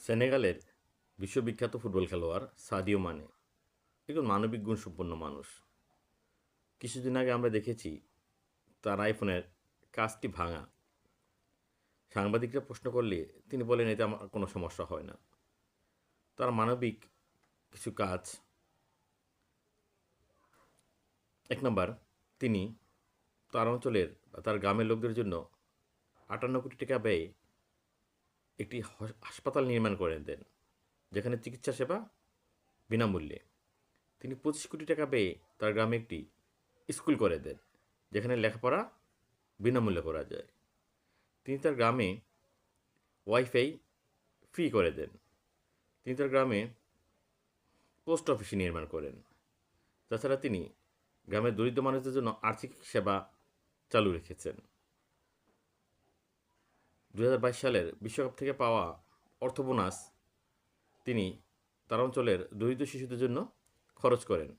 সেনেগালের বিশ্ববিখ্যাত ফুটবল খেলোয়াড় Sadio Mane একজন মানবিক গুণসম্পন্ন মানুষ। কিছুদিন আগে আমরা দেখেছি তার আইফোনের কাচটি ভাঙা। সাংবাদিকরা প্রশ্ন করলে তিনি বলেন, এতে আমার কোনো সমস্যা হয় না। তার মানবিক কিছু কাজ: এক নম্বর, তিনি তার অঞ্চলের বা তার গ্রামের লোকদের জন্য 58 কোটি টাকা ব্যয়ে একটি হাসপাতাল নির্মাণ করে দেন, যেখানে চিকিৎসা সেবা বিনামূল্যে। তিনি 25 কোটি টাকা ব্যয়ে তার গ্রামে একটি স্কুল করে দেন, যেখানে লেখাপড়া বিনামূল্যে করা যায়। তিনি তার গ্রামে ওয়াইফাই ফ্রি করে দেন। তিনি তার গ্রামে পোস্ট অফিস নির্মাণ করেন। তাছাড়া তিনি গ্রামের দরিদ্র মানুষদের জন্য আর্থিক সেবা চালু রেখেছেন। 2022 সালের বিশ্বকাপ থেকে পাওয়া অর্থ বোনাস তিনি তার অঞ্চলের দরিদ্র শিশুদের জন্য খরচ করেন।